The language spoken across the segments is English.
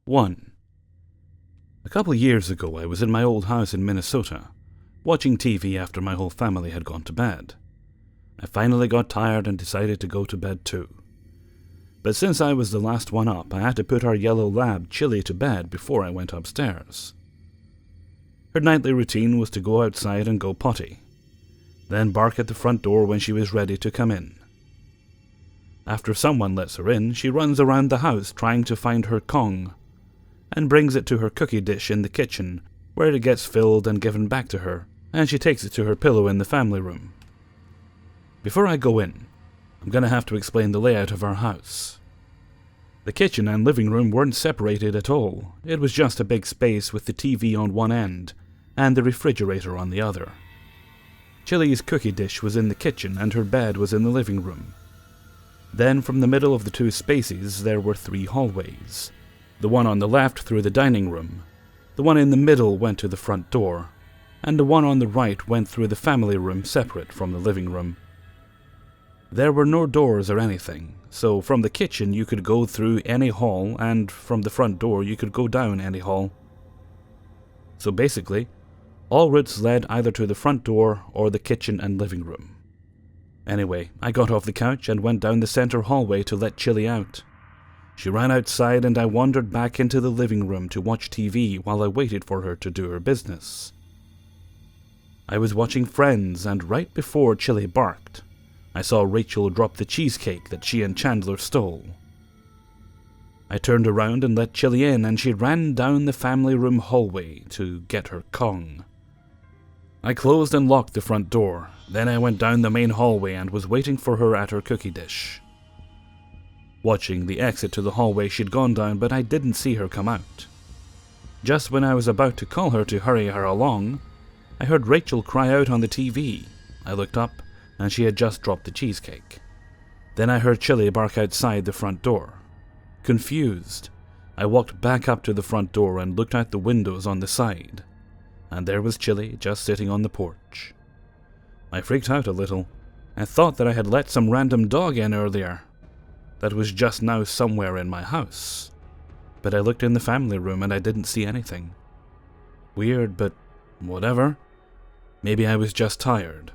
1. A couple years ago, I was in my old house in Minnesota, watching TV after my whole family had gone to bed. I finally got tired and decided to go to bed too. But since I was the last one up, I had to put our yellow lab, Chili, to bed before I went upstairs. Her nightly routine was to go outside and go potty, then bark at the front door when she was ready to come in. After someone lets her in, she runs around the house trying to find her Kong, and brings it to her cookie dish in the kitchen, where it gets filled and given back to her, and she takes it to her pillow in the family room. Before I go in, I'm going to have to explain the layout of our house. The kitchen and living room weren't separated at all. It was just a big space with the TV on one end and the refrigerator on the other. Chili's cookie dish was in the kitchen and her bed was in the living room. Then from the middle of the two spaces there were 3 hallways. The one on the left through the dining room, the one in the middle went to the front door, and the one on the right went through the family room separate from the living room. There were no doors or anything, so from the kitchen you could go through any hall, and from the front door you could go down any hall. So basically, all routes led either to the front door or the kitchen and living room. Anyway, I got off the couch and went down the center hallway to let Chili out. She ran outside and I wandered back into the living room to watch TV while I waited for her to do her business. I was watching Friends, and right before Chili barked, I saw Rachel drop the cheesecake that she and Chandler stole. I turned around and let Chili in, and she ran down the family room hallway to get her Kong. I closed and locked the front door. Then I went down the main hallway and was waiting for her at her cookie dish. Watching the exit to the hallway she'd gone down, but I didn't see her come out. Just when I was about to call her to hurry her along, I heard Rachel cry out on the TV. I looked up, and she had just dropped the cheesecake. Then I heard Chili bark outside the front door. Confused, I walked back up to the front door and looked out the windows on the side, and there was Chili just sitting on the porch. I freaked out a little. I thought that I had let some random dog in earlier that was just now somewhere in my house. But I looked in the family room and I didn't see anything. Weird, but whatever. Maybe I was just tired.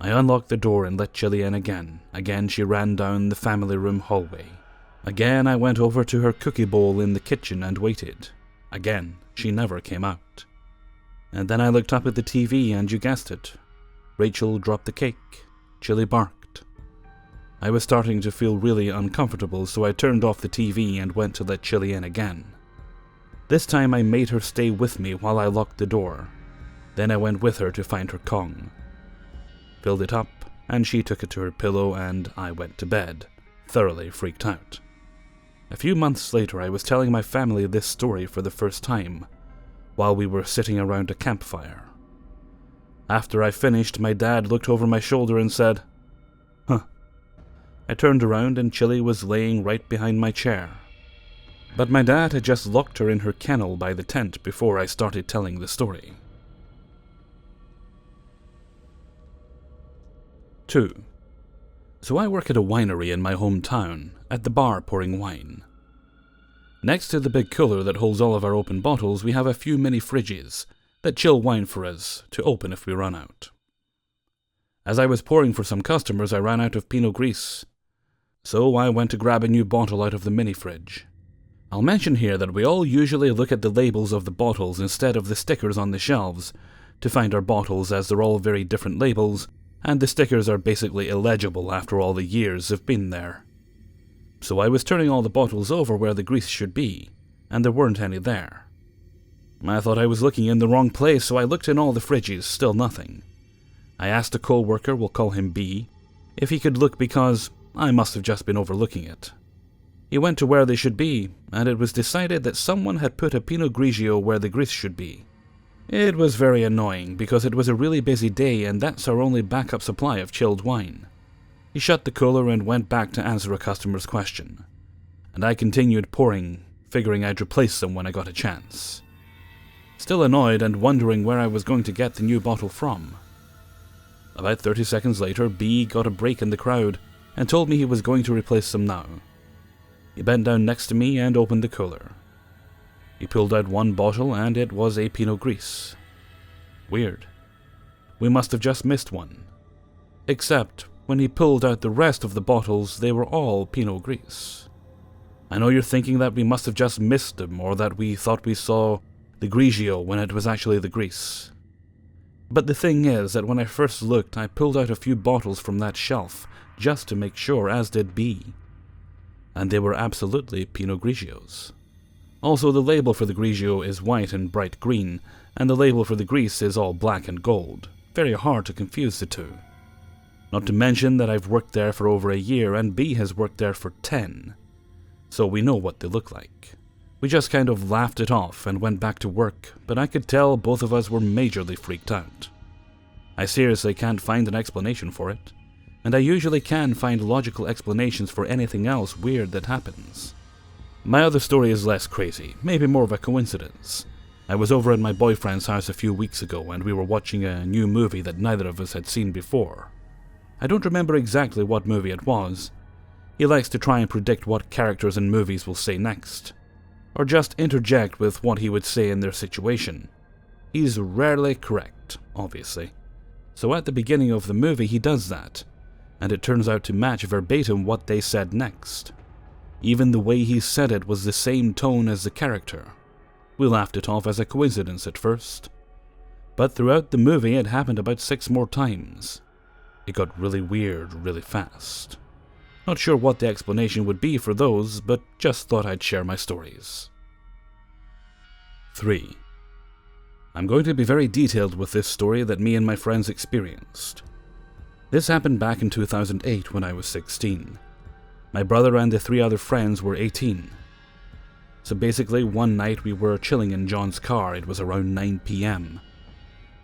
I unlocked the door and let Chili in again. Again she ran down the family room hallway. Again I went over to her cookie bowl in the kitchen and waited. Again she never came out. And then I looked up at the TV and you guessed it. Rachel dropped the cake. Chili barked. I was starting to feel really uncomfortable, so I turned off the TV and went to let Chili in again. This time I made her stay with me while I locked the door. Then I went with her to find her Kong. Filled it up, and she took it to her pillow, and I went to bed, thoroughly freaked out. A few months later, I was telling my family this story for the first time, while we were sitting around a campfire. After I finished, my dad looked over my shoulder and said, "Huh." I turned around and Chili was laying right behind my chair. But my dad had just locked her in her kennel by the tent before I started telling the story. 2. So I work at a winery in my hometown, at the bar pouring wine. Next to the big cooler that holds all of our open bottles, we have a few mini fridges that chill wine for us to open if we run out. As I was pouring for some customers, I ran out of Pinot Gris, so I went to grab a new bottle out of the mini fridge. I'll mention here that we all usually look at the labels of the bottles instead of the stickers on the shelves to find our bottles, as they're all very different labels, and the stickers are basically illegible after all the years have been there. So I was turning all the bottles over where the grease should be, and there weren't any there. I thought I was looking in the wrong place, so I looked in all the fridges, still nothing. I asked a co-worker, we'll call him B, if he could look because I must have just been overlooking it. He went to where they should be, and it was decided that someone had put a Pinot Grigio where the grease should be. It was very annoying because it was a really busy day and that's our only backup supply of chilled wine. He shut the cooler and went back to answer a customer's question, and I continued pouring, figuring I'd replace them when I got a chance. Still annoyed and wondering where I was going to get the new bottle from. About 30 seconds later, B got a break in the crowd and told me he was going to replace them now. He bent down next to me and opened the cooler. He pulled out one bottle and it was a Pinot Gris. Weird. We must have just missed one. Except, when he pulled out the rest of the bottles, they were all Pinot Gris. I know you're thinking that we must have just missed them, or that we thought we saw the Grigio when it was actually the Gris. But the thing is that when I first looked, I pulled out a few bottles from that shelf, just to make sure, as did B. And they were absolutely Pinot Grigios. Also, the label for the Grigio is white and bright green, and the label for the Gris is all black and gold. Very hard to confuse the two. Not to mention that I've worked there for over a year, and B has worked there for 10. So we know what they look like. We just kind of laughed it off and went back to work, but I could tell both of us were majorly freaked out. I seriously can't find an explanation for it, and I usually can find logical explanations for anything else weird that happens. My other story is less crazy, maybe more of a coincidence. I was over at my boyfriend's house a few weeks ago and we were watching a new movie that neither of us had seen before. I don't remember exactly what movie it was. He likes to try and predict what characters in movies will say next, or just interject with what he would say in their situation. He's rarely correct, obviously. So at the beginning of the movie he does that, and it turns out to match verbatim what they said next. Even the way he said it was the same tone as the character. We laughed it off as a coincidence at first, but throughout the movie it happened about 6 more times. It got really weird really fast. Not sure what the explanation would be for those, but just thought I'd share my stories. 3. I'm going to be very detailed with this story that me and my friends experienced. This happened back in 2008 when I was 16. My brother and the 3 other friends were 18. So basically, one night we were chilling in John's car. It was around 9 p.m.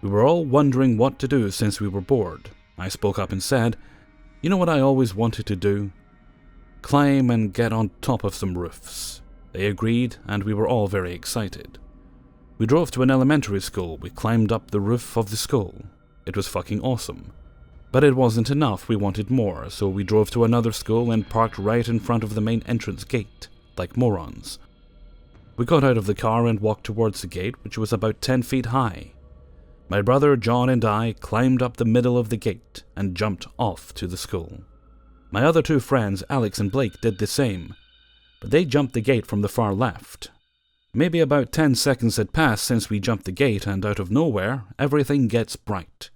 We were all wondering what to do since we were bored. I spoke up and said, "You know what I always wanted to do? Climb and get on top of some roofs." They agreed, and we were all very excited. We drove to an elementary school. We climbed up the roof of the school. It was fucking awesome. But it wasn't enough, we wanted more, so we drove to another school and parked right in front of the main entrance gate, like morons. We got out of the car and walked towards the gate, which was about 10 feet high. My brother, John, and I climbed up the middle of the gate and jumped off to the school. My other 2 friends, Alex and Blake, did the same, but they jumped the gate from the far left. Maybe about 10 seconds had passed since we jumped the gate, and out of nowhere, everything gets bright.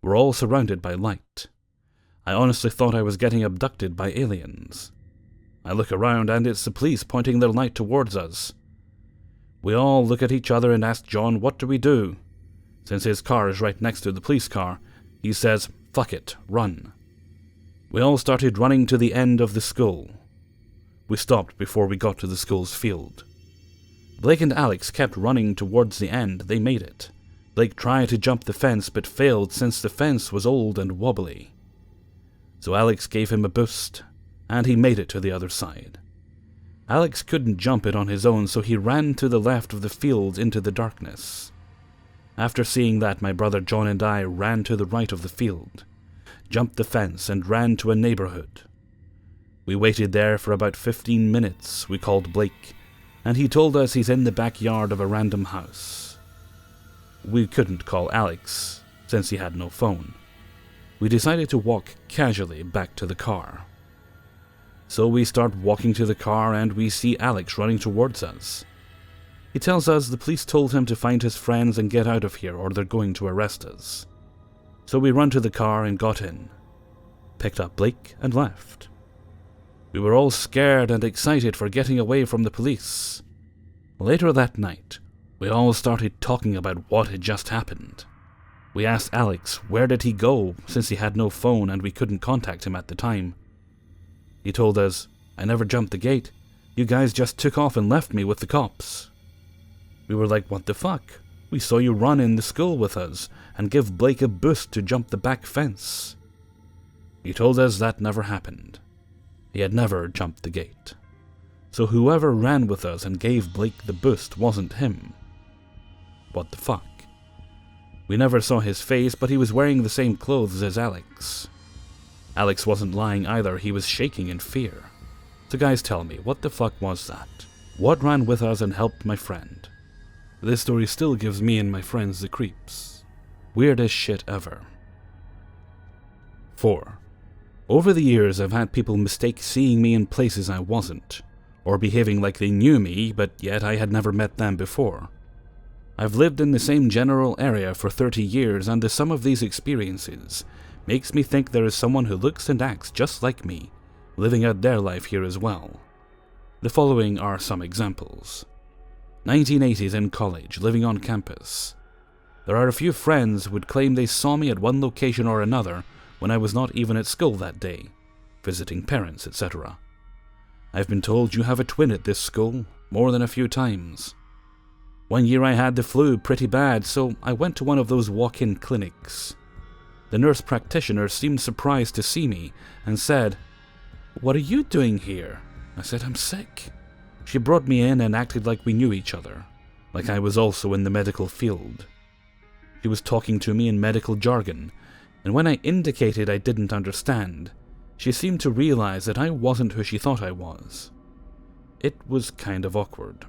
We're all surrounded by light. I honestly thought I was getting abducted by aliens. I look around and it's the police pointing their light towards us. We all look at each other and ask John, what do we do? Since his car is right next to the police car, he says, "Fuck it, run." We all started running to the end of the school. We stopped before we got to the school's field. Blake and Alex kept running towards the end. They made it. Blake tried to jump the fence but failed since the fence was old and wobbly. So Alex gave him a boost, and he made it to the other side. Alex couldn't jump it on his own, so he ran to the left of the field into the darkness. After seeing that, my brother John and I ran to the right of the field, jumped the fence, and ran to a neighborhood. We waited there for about 15 minutes. We called Blake, and he told us he's in the backyard of a random house. We couldn't call Alex, since he had no phone. We decided to walk casually back to the car. So we start walking to the car and we see Alex running towards us. He tells us the police told him to find his friends and get out of here or they're going to arrest us. So we run to the car and got in, picked up Blake and left. We were all scared and excited for getting away from the police. Later that night, we all started talking about what had just happened. We asked Alex where did he go since he had no phone and we couldn't contact him at the time. He told us, "I never jumped the gate. You guys just took off and left me with the cops." We were like, "What the fuck? We saw you run in the school with us and give Blake a boost to jump the back fence." He told us that never happened. He had never jumped the gate. So whoever ran with us and gave Blake the boost wasn't him. What the fuck? We never saw his face, but he was wearing the same clothes as Alex. Alex wasn't lying either, he was shaking in fear. So guys, tell me, what the fuck was that? What ran with us and helped my friend? This story still gives me and my friends the creeps. Weirdest shit ever. 4. Over the years, I've had people mistake seeing me in places I wasn't, or behaving like they knew me, but yet I had never met them before. I've lived in the same general area for 30 years, and the sum of these experiences makes me think there is someone who looks and acts just like me, living out their life here as well. The following are some examples. 1980s in college, living on campus. There are a few friends who would claim they saw me at one location or another when I was not even at school that day, visiting parents, etc. I've been told you have a twin at this school more than a few times. One year I had the flu pretty bad, so I went to one of those walk-in clinics. The nurse practitioner seemed surprised to see me and said, "What are you doing here?" I said, "I'm sick." She brought me in and acted like we knew each other, like I was also in the medical field. She was talking to me in medical jargon, and when I indicated I didn't understand, she seemed to realize that I wasn't who she thought I was. It was kind of awkward.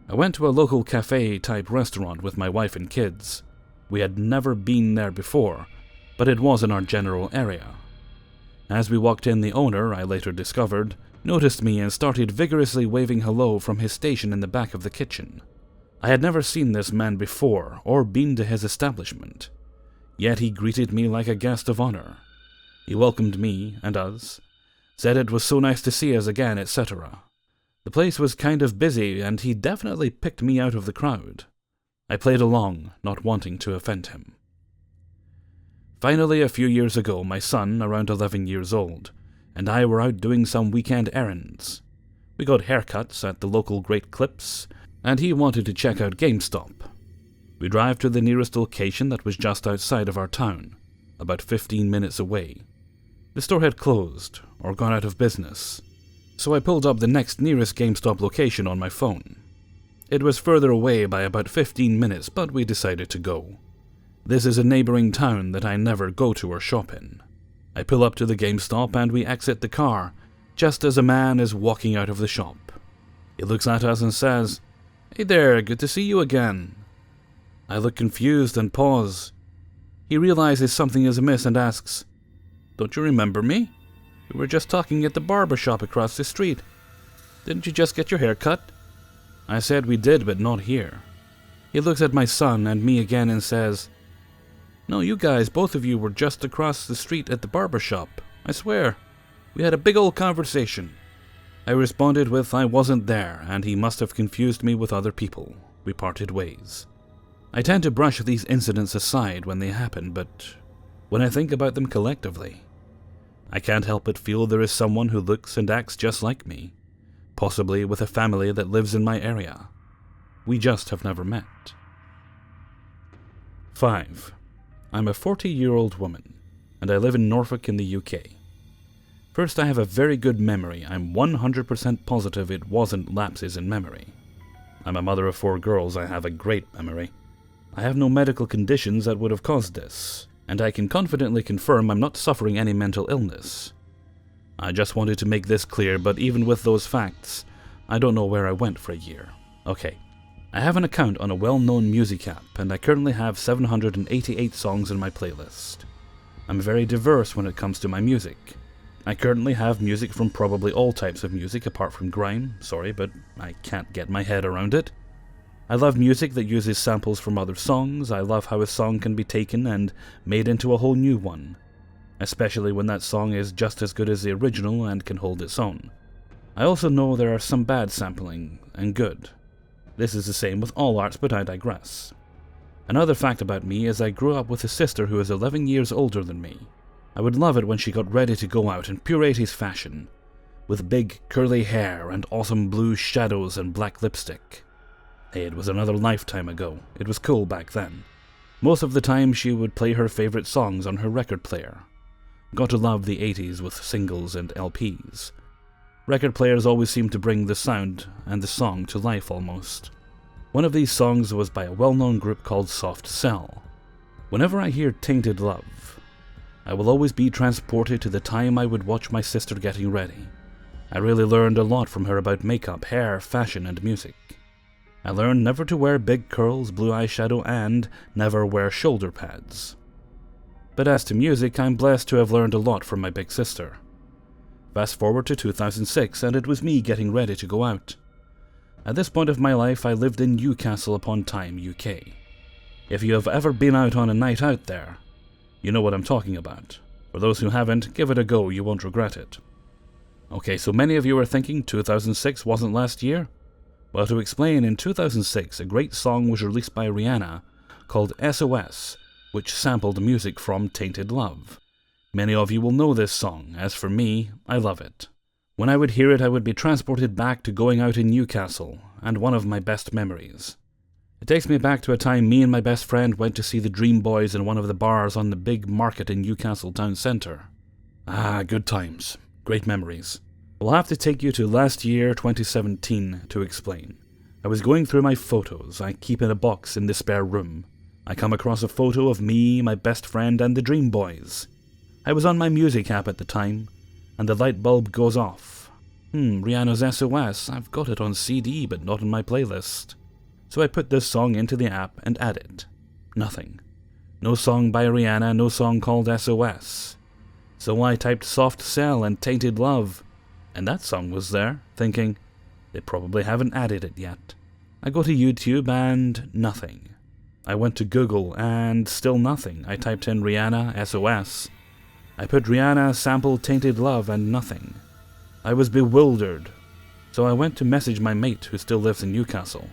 I went to a local cafe-type restaurant with my wife and kids. We had never been there before, but it was in our general area. As we walked in, the owner, I later discovered, noticed me and started vigorously waving hello from his station in the back of the kitchen. I had never seen this man before or been to his establishment, yet he greeted me like a guest of honor. He welcomed me and us, said it was so nice to see us again, etc. The place was kind of busy, and he definitely picked me out of the crowd. I played along, not wanting to offend him. Finally, a few years ago, my son, around 11 years old, and I were out doing some weekend errands. We got haircuts at the local Great Clips, and he wanted to check out GameStop. We drive to the nearest location that was just outside of our town, about 15 minutes away. The store had closed, or gone out of business, so I pulled up the next nearest GameStop location on my phone. It was further away by about 15 minutes, but we decided to go. This is a neighboring town that I never go to or shop in. I pull up to the GameStop and we exit the car, just as a man is walking out of the shop. He looks at us and says, "Hey there, good to see you again." I look confused and pause. He realizes something is amiss and asks, "Don't you remember me? We were just talking at the barber shop across the street. Didn't you just get your hair cut?" I said we did, but not here. He looks at my son and me again and says, "No, you guys, both of you were just across the street at the barber shop. I swear. We had a big old conversation." I responded with I wasn't there, and he must have confused me with other people. We parted ways. I tend to brush these incidents aside when they happen, but when I think about them collectively, I can't help but feel there is someone who looks and acts just like me, possibly with a family that lives in my area. We just have never met. 5. I'm a 40-year-old woman, and I live in Norfolk in the UK. First, I have a very good memory. I'm 100% positive it wasn't lapses in memory. I'm a mother of 4 girls. I have a great memory. I have no medical conditions that would have caused this, and I can confidently confirm I'm not suffering any mental illness. I just wanted to make this clear, but even with those facts, I don't know where I went for a year. Okay. I have an account on a well-known music app, and I currently have 788 songs in my playlist. I'm very diverse when it comes to my music. I currently have music from probably all types of music apart from grime, sorry, but I can't get my head around it. I love music that uses samples from other songs. I love how a song can be taken and made into a whole new one, especially when that song is just as good as the original and can hold its own. I also know there are some bad sampling, and good. This is the same with all arts, but I digress. Another fact about me is I grew up with a sister who is 11 years older than me. I would love it when she got ready to go out in pure 80s fashion, with big curly hair and awesome blue shadows and black lipstick. Hey, it was another lifetime ago. It was cool back then. Most of the time she would play her favorite songs on her record player. Got to love the 80s with singles and LPs. Record players always seemed to bring the sound and the song to life almost. One of these songs was by a well-known group called Soft Cell. Whenever I hear Tainted Love, I will always be transported to the time I would watch my sister getting ready. I really learned a lot from her about makeup, hair, fashion, and music. I learned never to wear big curls, blue eyeshadow, and never wear shoulder pads. But as to music, I'm blessed to have learned a lot from my big sister. Fast forward to 2006, and it was me getting ready to go out. At this point of my life, I lived in Newcastle upon Tyne, UK. If you have ever been out on a night out there, you know what I'm talking about. For those who haven't, give it a go, you won't regret it. Okay, so many of you are thinking 2006 wasn't last year? Well, to explain, in 2006, a great song was released by Rihanna called SOS, which sampled music from Tainted Love. Many of you will know this song. As for me, I love it. When I would hear it, I would be transported back to going out in Newcastle, and one of my best memories. It takes me back to a time me and my best friend went to see the Dream Boys in one of the bars on the big market in Newcastle town centre. Ah, good times. Great memories. We'll have to take you to last year, 2017, to explain. I was going through my photos I keep in a box in the spare room. I come across a photo of me, my best friend, and the Dream Boys. I was on my music app at the time, and the light bulb goes off. Rihanna's SOS, I've got it on CD, but not in my playlist. So I put this song into the app and add it. Nothing. No song by Rihanna, no song called SOS. So I typed Soft Cell and Tainted Love, and that song was there, thinking, they probably haven't added it yet. I go to YouTube and nothing. I went to Google and still nothing. I typed in Rihanna SOS. I put Rihanna sample Tainted Love and nothing. I was bewildered, so I went to message my mate who still lives in Newcastle.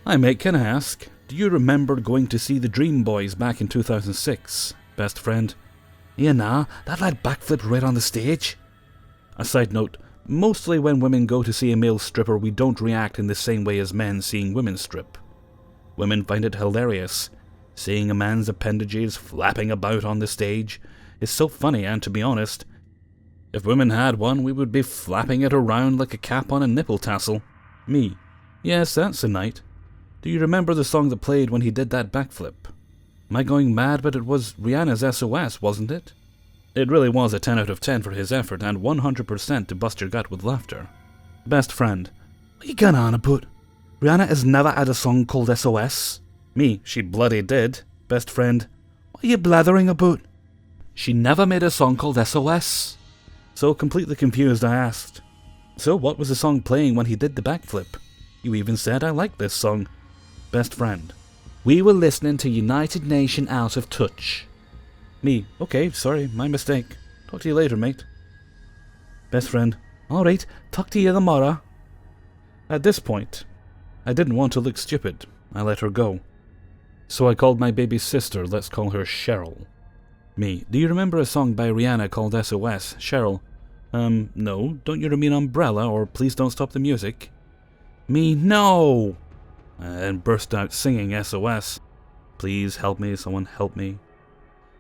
Hi mate, can I ask, do you remember going to see the Dream Boys back in 2006? Best friend. Yeah, nah, that lad backflipped right on the stage. A side note, mostly when women go to see a male stripper, we don't react in the same way as men seeing women strip. Women find it hilarious. Seeing a man's appendages flapping about on the stage is so funny, and to be honest, if women had one, we would be flapping it around like a cap on a nipple tassel. Me. Yes, that's the night. Do you remember the song that played when he did that backflip? Am I going mad, but it was Rihanna's SOS, wasn't it? It really was a 10 out of 10 for his effort, and 100% to bust your gut with laughter. Best friend. What you going on about? Rihanna has never had a song called SOS. Me, she bloody did. Best friend. What are you blathering about? She never made a song called SOS. So completely confused, I asked, so what was the song playing when he did the backflip? You even said I like this song. Best friend. We were listening to United Nation Out of Touch. Me. Okay, sorry, my mistake. Talk to you later, mate. Best friend. Alright, talk to you tomorrow. At this point, I didn't want to look stupid. I let her go. So I called my baby sister, let's call her Cheryl. Me. Do you remember a song by Rihanna called SOS? Cheryl. No. Don't you mean Umbrella or Please Don't Stop the Music? Me. No! And burst out singing SOS. Please help me, someone help me.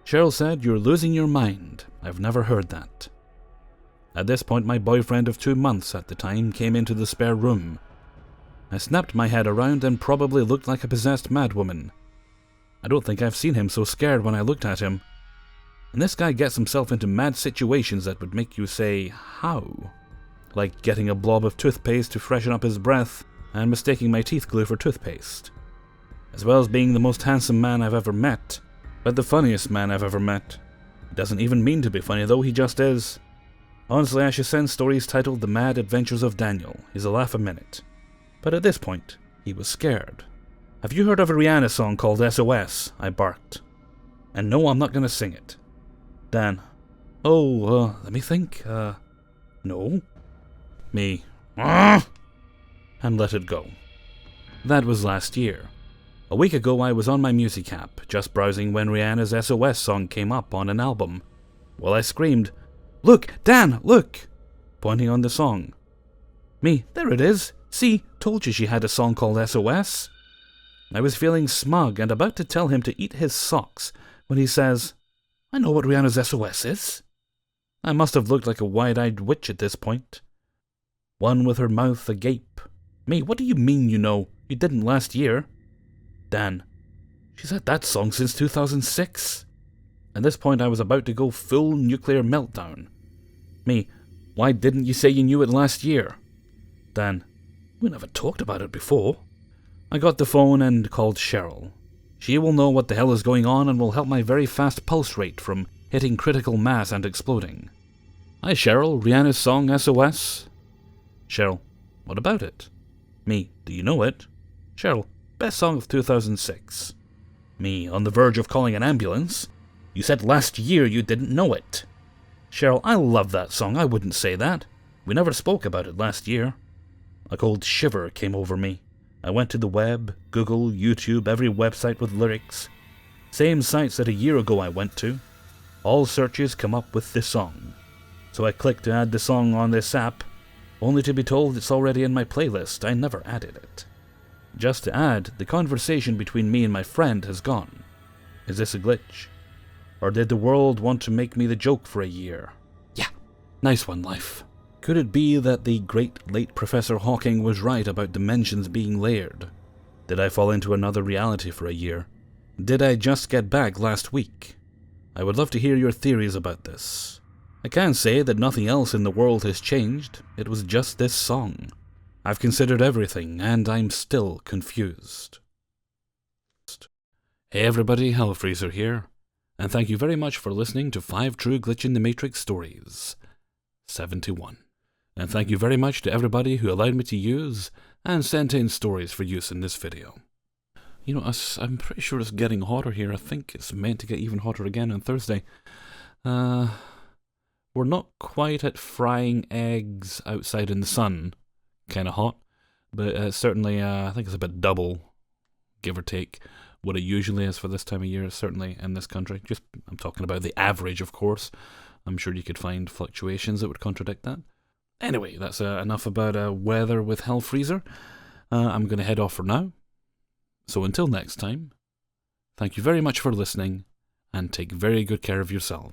Cheryl said, you're losing your mind. I've never heard that. At this point, my boyfriend of 2 months at the time came into the spare room. I snapped my head around and probably looked like a possessed madwoman. I don't think I've seen him so scared when I looked at him. And this guy gets himself into mad situations that would make you say, how? Like getting a blob of toothpaste to freshen up his breath and mistaking my teeth glue for toothpaste. As well as being the most handsome man I've ever met, but the funniest man I've ever met. He doesn't even mean to be funny though, he just is. Honestly, I should send stories titled The Mad Adventures of Daniel. He's a laugh a minute. But at this point, he was scared. Have you heard of a Rihanna song called SOS? I barked. And no, I'm not gonna sing it. Dan. Oh, let me think. No. Me. And let it go. That was last year. A week ago I was on my music app, just browsing when Rihanna's SOS song came up on an album. Well, I screamed, "Look, Dan, look!" pointing on the song. Me, there it is. See, told you she had a song called SOS. I was feeling smug and about to tell him to eat his socks when he says, I know what Rihanna's SOS is. I must have looked like a wide-eyed witch at this point. One with her mouth agape. Me, what do you mean you know? You didn't last year. Dan. She's had that song since 2006. At this point I was about to go full nuclear meltdown. Me. Why didn't you say you knew it last year? Dan, we never talked about it before. I got the phone and called Cheryl. She will know what the hell is going on and will help my very fast pulse rate from hitting critical mass and exploding. Hi Cheryl, Rihanna's song SOS? Cheryl, what about it? Me, do you know it? Cheryl, best song of 2006. Me, on the verge of calling an ambulance? You said last year you didn't know it. Cheryl, I love that song, I wouldn't say that. We never spoke about it last year. A cold shiver came over me. I went to the web, Google, YouTube, every website with lyrics. Same sites that a year ago I went to. All searches come up with this song. So I clicked to add the song on this app, only to be told it's already in my playlist. I never added it. Just to add, the conversation between me and my friend has gone. Is this a glitch? Or did the world want to make me the joke for a year? Yeah, nice one, life. Could it be that the great late Professor Hawking was right about dimensions being layered? Did I fall into another reality for a year? Did I just get back last week? I would love to hear your theories about this. I can say that nothing else in the world has changed. It was just this song. I've considered everything, and I'm still confused. Hey everybody, Hellfreezer here, and thank you very much for listening to 5 True Glitch in the Matrix Stories 71. And thank you very much to everybody who allowed me to use and sent in stories for use in this video. You know, I'm pretty sure it's getting hotter here. I think it's meant to get even hotter again on Thursday. We're not quite at frying eggs outside in the sun. Kind of hot. But certainly, I think it's about double, give or take, what it usually is for this time of year, certainly in this country. I'm talking about the average, of course. I'm sure you could find fluctuations that would contradict that. Anyway, that's enough about weather with Hellfreezer. I'm going to head off for now. So until next time, thank you very much for listening, and take very good care of yourself.